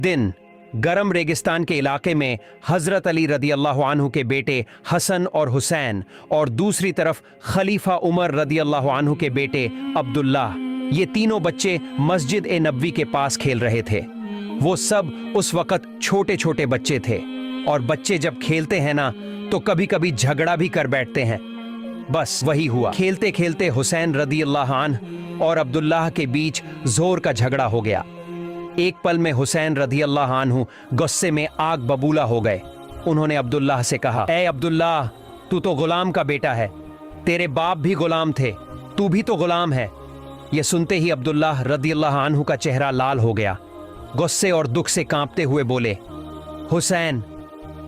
दिन गरम रेगिस्तान के इलाके में हजरत अली रदी अल्लाह अन्हु के बेटे हसन और हुसैन और दूसरी तरफ खलीफा उमर रदी अल्लाह अन्हु के बेटे अब्दुल्ला, ये तीनों बच्चे मस्जिद ए नबवी के पास खेल रहे थे। वो सब उस वक़्त छोटे छोटे बच्चे थे और बच्चे जब खेलते हैं ना तो कभी कभी झगड़ा भी कर बैठते हैं। बस वही हुआ। खेलते खेलते हुसैन रदी अल्लाह अन्हु और अब्दुल्लाह के बीच जोर का झगड़ा हो गया। एक पल में हुसैन रदी अल्लाह अन्हु गुस्से में आग बबूला हो गए। उन्होंने अब्दुल्लाह से कहा, ए अब्दुल्लाह, तू तो गुलाम का बेटा है, तेरे बाप भी गुलाम थे, तू भी तो गुलाम है। यह सुनते ही अब्दुल्लाह रदी अल्लाह अन्हु का चेहरा लाल हो गया। गुस्से और दुख से कांपते हुए बोले, हुसैन,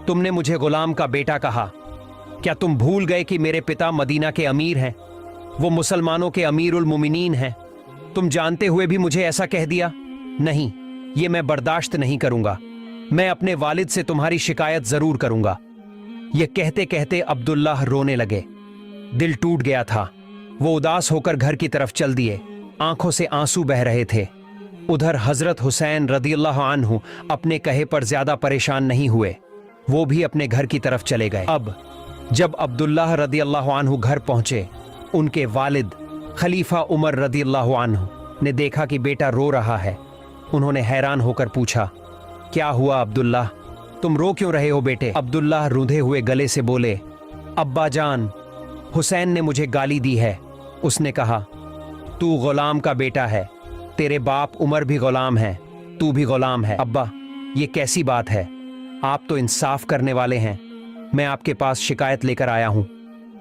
तुमने मुझे गुलाम का बेटा कहा, क्या तुम भूल गए कि मेरे पिता मदीना के अमीर हैं, वो मुसलमानों के अमीरुल मुमिनीन हैं? तुम जानते हुए भी मुझे ऐसा कह दिया? नहीं, ये मैं बर्दाश्त नहीं करूंगा। मैं अपने वालिद से तुम्हारी शिकायत जरूर करूंगा। ये कहते कहते अब्दुल्लाह रोने लगे। दिल टूट गया था। वो उदास होकर घर की तरफ चल दिए। आंखों से आंसू बह रहे थे। उधर हजरत हुसैन रदियल्लाहु अन्हु अपने कहे पर ज्यादा परेशान नहीं हुए। वो भी अपने घर की तरफ चले गए। अब जब अब्दुल्लाह रदियल्लाहु अन्हु घर पहुंचे, उनके वालिद खलीफा उमर रदियल्लाहु अन्हु ने देखा कि बेटा रो रहा है। उन्होंने हैरान होकर पूछा, क्या हुआ अब्दुल्लाह, तुम रो क्यों रहे हो बेटे? अब्दुल्लाह रूंधे हुए गले से बोले, अब्बा जान, हुसैन ने मुझे गाली दी है। उसने कहा, तू गुलाम का बेटा है, तेरे बाप उमर भी गुलाम है, तू भी गुलाम है। अब्बा, ये कैसी बात है? आप तो इंसाफ करने वाले हैं। मैं आपके पास शिकायत लेकर आया हूं,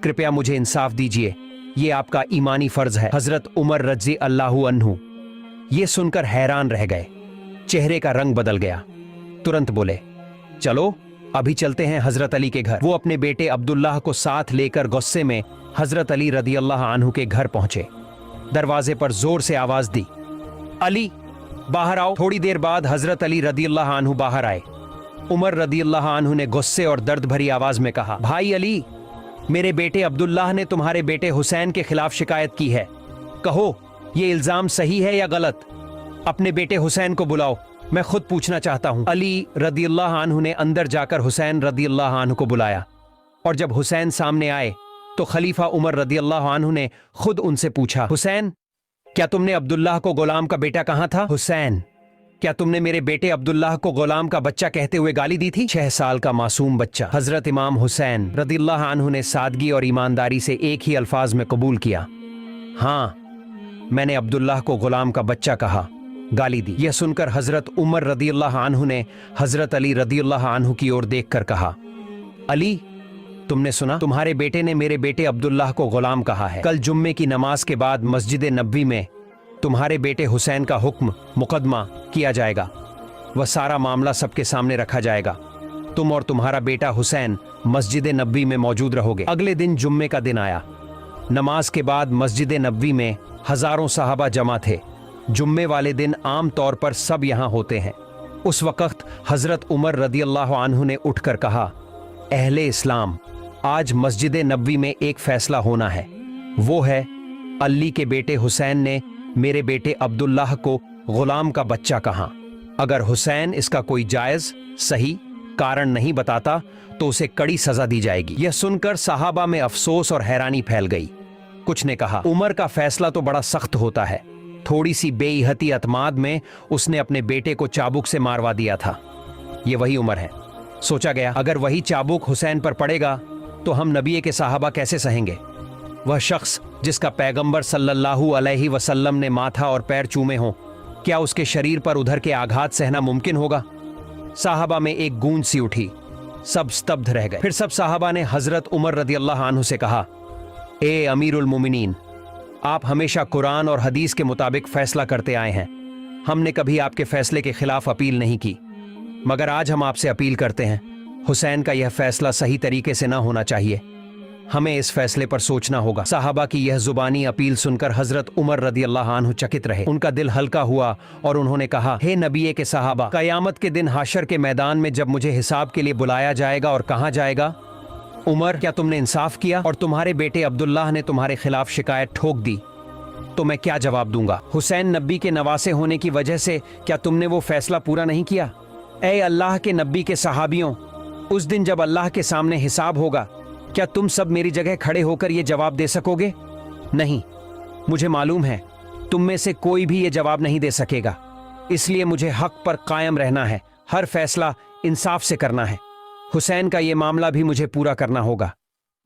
कृपया मुझे इंसाफ दीजिए, ये आपका ईमानी फर्ज है। हजरत उमर रज़ी अल्लाहु अन्हु ये सुनकर हैरान रह गए। चेहरे का रंग बदल गया। तुरंत बोले, चलो अभी चलते हैं हजरत अली के घर। वो अपने बेटे अब्दुल्लाह को साथ लेकर गुस्से में हजरत अली रदियल्लाहु अन्हु के घर पहुंचे। दरवाजे पर जोर से आवाज दी, अली बाहर आओ। थोड़ी देर बाद हजरत अली रदियल्लाहु अन्हु बाहर आए। उमर रदियल्लाहु अन्हु ने गुस्से और दर्द भरी आवाज में कहा, भाई अली, मेरे बेटे अब्दुल्लाह ने तुम्हारे बेटे हुसैन के खिलाफ शिकायत की है। कहो, ये इल्जाम सही है या गलत? अपने बेटे हुसैन को बुलाओ, मैं खुद पूछना चाहता हूं। अली रदियल्लाहु अन्हु ने अंदर जाकर हुसैन रदियल्लाहु अन्हु को बुलाया और जब हुसैन सामने आए तो खलीफा उमर रदियल्लाहु अन्हु ने खुद उनसे पूछा, हुसैन, क्या तुमने अब्दुल्लाह को गुलाम का बेटा कहा था? हुसैन, क्या तुमने मेरे बेटे अब्दुल्लाह को गुलाम का बच्चा कहते हुए गाली दी थी? 6 साल का मासूम बच्चा। हजरत इमाम हुसैन रदियल्लाहु अन्हु ने सादगी और ईमानदारी से एक ही अल्फाज में कबूल किया, हाँ, मैंने अब्दुल्लाह को गुलाम का बच्चा कहा, गाली दी। यह सुनकर हजरत उमर रदियल्लाहु अन्हु ने हजरत अली रदियल्लाहु अन्हु की ओर देखकर कहा, अली, तुमने सुना, तुम्हारे बेटे ने मेरे बेटे अब्दुल्लाह को गुलाम कहा है। कल जुम्मे की नमाज के बाद मस्जिद नबवी में तुम्हारे बेटे हुसैन का हुक्म मुकदमा किया जाएगा। वह सारा मामला सबके सामने रखा जाएगा। तुम और तुम्हारा बेटा हुसैन मस्जिद नबवी में मौजूद रहोगे। अगले दिन जुम्मे का दिन आया। नमाज के बाद मस्जिद नबवी में हजारों सहाबा जमा थे। जुम्मे वाले दिन आम तौर पर सब यहाँ होते हैं। उस वक्त हजरत उमर रदियल्लाहु अन्हु ने उठकर कहा, अहले इस्लाम, आज मस्जिद नबवी में एक फैसला होना है। वो है, अली के बेटे हुसैन ने मेरे बेटे अब्दुल्लाह को गुलाम का बच्चा कहा। अगर हुसैन इसका कोई जायज सही कारण नहीं बताता तो उसे कड़ी सजा दी जाएगी। यह सुनकर सहाबा में अफसोस और हैरानी फैल गई। कुछ ने कहा, उमर का फैसला तो बड़ा सख्त होता है। थोड़ी सी बेइहती अतमाद में उसने अपने बेटे को चाबुक से मारवा दिया था। ये वही उमर है। सोचा गया, अगर वही चाबुक हुसैन पर पड़ेगा तो हम नबी के साहबा कैसे सहेंगे? वह शख्स जिसका पैगंबर सल्लल्लाहु अलैहि वसल्लम ने माथा और पैर चूमे हों, क्या उसके शरीर पर उधर के आघात सहना मुमकिन होगा? साहबा में एक गूंज सी उठी। सब स्तब्ध रह गए। फिर सब साहबा ने हजरत उमर रदियल्लाहु अन्हु से कहा, ए अमीरुल मोमिनीन, आप हमेशा कुरान और हदीस के मुताबिक फैसला करते आए हैं। हमने कभी आपके फैसले के खिलाफ अपील नहीं की, मगर आज हम आपसे अपील करते हैं, हुसैन का यह फैसला सही तरीके से ना होना चाहिए। हमें इस फैसले पर सोचना होगा। साहबा की यह जुबानी अपील सुनकर हजरत उमर रदियल्लाहु अन्हु चकित रहे। उनका दिल हल्का हुआ और उन्होंने कहा, हे नबी के साहबा, कयामत के दिन हाशर के मैदान में जब मुझे हिसाब के लिए बुलाया जाएगा और कहा जाएगा, उमर, क्या तुमने इंसाफ किया और तुम्हारे बेटे अब्दुल्लाह ने तुम्हारे खिलाफ शिकायत ठोक दी? तो मैं क्या जवाब दूंगा? हुसैन नबी के नवासे होने की वजह से क्या तुमने वो फैसला पूरा नहीं किया? ऐ अल्लाह के नबी के सहाबियों, उस दिन जब अल्लाह के सामने हिसाब होगा, क्या तुम सब मेरी जगह खड़े होकर ये जवाब दे सकोगे? नहीं, मुझे मालूम है तुम में से कोई भी ये जवाब नहीं दे सकेगा। इसलिए मुझे हक पर कायम रहना है, हर फैसला इंसाफ से करना है। हुसैन का ये मामला भी मुझे पूरा करना होगा।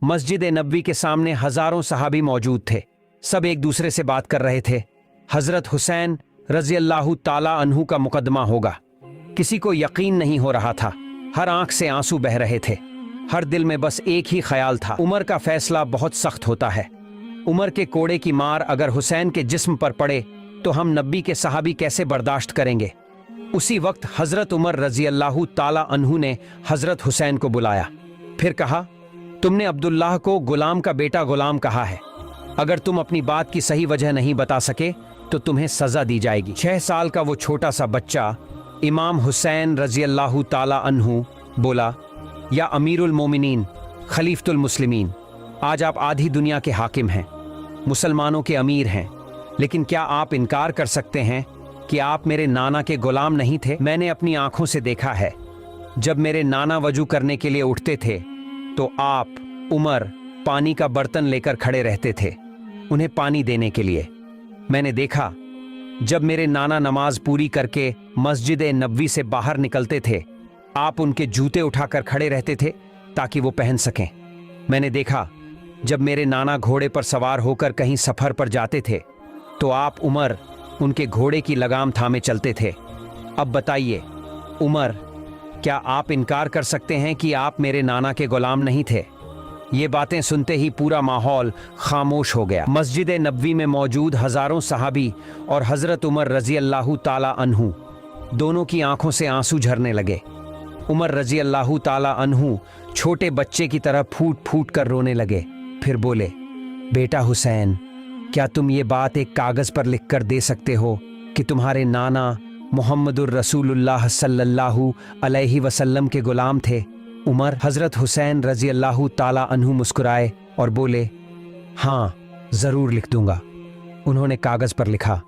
मस्जिद नबवी के सामने हजारों सहाबी मौजूद थे। सब एक दूसरे से बात कर रहे थे। हजरत हुसैन रजी अल्लाह ताला अन्हु का मुकदमा होगा। किसी को यकीन नहीं हो रहा था। हर आंख से आंसू बह रहे थे। हर दिल में बस एक ही ख्याल था, उमर का फैसला बहुत सख्त होता है। उमर के कोड़े की मार अगर हुसैन के जिस्म पर पड़े तो हम नबी के सहाबी कैसे बर्दाश्त करेंगे? उसी वक्त हजरत उमर रजी अल्लाह ताला अन्हु ने हजरत हुसैन को बुलाया। फिर कहा, तुमने अब्दुल्लाह को गुलाम का बेटा गुलाम कहा है। अगर तुम अपनी बात की सही वजह नहीं बता सके तो तुम्हें सजा दी जाएगी। 6 साल का वो छोटा सा बच्चा इमाम हुसैन रजी अल्लाह ताला अन्हु बोला, या अमीरुल मोमिनीन, खलीफतुल मुस्लिमीन, आज आप आधी दुनिया के हाकिम हैं, मुसलमानों के अमीर हैं, लेकिन क्या आप इनकार कर सकते हैं कि आप मेरे नाना के गुलाम नहीं थे? मैंने अपनी आंखों से देखा है, जब मेरे नाना वजू करने के लिए उठते थे तो आप उमर पानी का बर्तन लेकर खड़े रहते थे उन्हें पानी देने के लिए। मैंने देखा जब मेरे नाना नमाज पूरी करके मस्जिद नबवी से बाहर निकलते थे, आप उनके जूते उठाकर खड़े रहते थे ताकि वो पहन सकें। मैंने देखा जब मेरे नाना घोड़े पर सवार होकर कहीं सफर पर जाते थे तो आप उमर उनके घोड़े की लगाम थामे चलते थे। अब बताइए उमर, क्या आप इनकार कर सकते हैं कि आप मेरे नाना के गुलाम नहीं थे? ये बातें सुनते ही पूरा माहौल खामोश हो गया। मस्जिद नबवी में मौजूद हजारों सहाबी और हजरत उमर रजी अल्लाह ताला अन्हु दोनों की आंखों से आंसू झरने लगे। उमर रजी अल्लाह ताला अन्हु छोटे बच्चे की तरह फूट फूट कर रोने लगे। फिर बोले, बेटा हुसैन, क्या तुम ये बात एक कागज पर लिखकर दे सकते हो कि तुम्हारे नाना मुहम्मदुर रसूलुल्लाह सल्लल्लाहु अलैहि वसल्लम के गुलाम थे? उमर हजरत हुसैन रजी अल्लाह ताला अन्हु मुस्कुराए और बोले, हाँ, जरूर लिख दूंगा। उन्होंने कागज पर लिखा,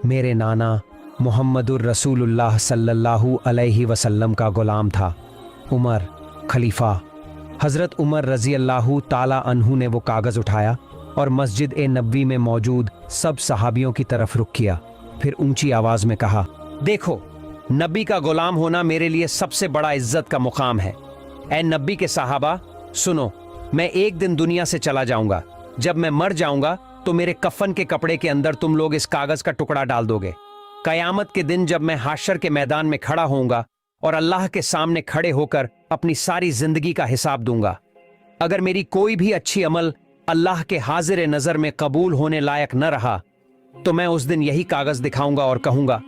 मेरे नाना मुहम्मदुर रसूलुल्लाह सल्लल्लाहु अलैहि वसल्लम का गुलाम था, उमर खलीफा। हजरत उमर रजी अल्लाह ताला अन्हु ने वो कागज उठाया और मस्जिद नबवी में मौजूद सब सहाबियों की तरफ रुख किया। फिर ऊंची आवाज में कहा, देखो, नबी का गुलाम होना मेरे लिए सबसे बड़ा इज्जत का मुकाम है। ऐ नबी के सहाबा, सुनो, मैं एक दिन दुनिया से चला जाऊंगा। जब मैं मर जाऊंगा तो मेरे कफन के कपड़े के अंदर तुम लोग इस कागज का टुकड़ा डाल दोगे। कयामत के दिन जब मैं हाशर के मैदान में खड़ा होऊंगा और अल्लाह के सामने खड़े होकर अपनी सारी जिंदगी का हिसाब दूंगा, अगर मेरी कोई भी अच्छी अमल अल्लाह के हाजिर नजर में कबूल होने लायक न रहा तो मैं उस दिन यही कागज दिखाऊंगा और कहूंगा,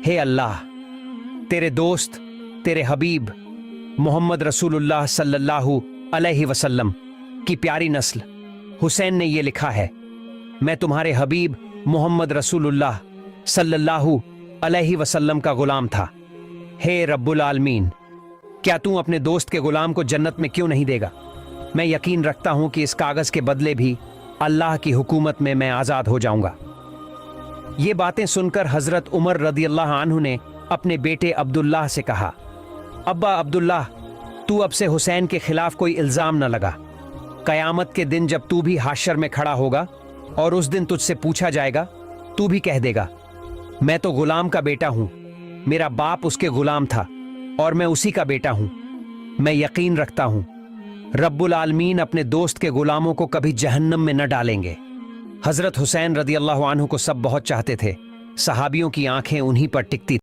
हे अल्लाह, तेरे दोस्त, तेरे हबीब मोहम्मद रसूलुल्लाह सल्लल्लाहु अलैहि वसल्लम की प्यारी नस्ल हुसैन ने ये लिखा है, मैं तुम्हारे हबीब मोहम्मद रसूलुल्लाह सल्लल्लाहु अलैहि वसल्लम का गुलाम था। हे रब्बुल आलमीन, क्या तू अपने दोस्त के गुलाम को जन्नत में क्यों नहीं देगा? मैं यकीन रखता हूं कि इस कागज के बदले भी अल्लाह की हुकूमत में मैं आजाद हो जाऊंगा। ये बातें सुनकर हजरत उमर रदियल्लाहु अन्हु ने अपने बेटे अब्दुल्लाह से कहा, अब्बा अब्दुल्लाह, तू अब से हुसैन के खिलाफ कोई इल्जाम न लगा। कयामत के दिन जब तू भी हाशर में खड़ा होगा और उस दिन तुझसे पूछा जाएगा, तू भी कह देगा, मैं तो गुलाम का बेटा हूं, मेरा बाप उसके गुलाम था और मैं उसी का बेटा हूं। मैं यकीन रखता हूं रब्बुल आलमीन अपने दोस्त के गुलामों को कभी जहन्नम में न डालेंगे। हजरत हुसैन रदियल्लाहु अन्हु को सब बहुत चाहते थे। सहाबियों की आंखें उन्हीं पर टिकती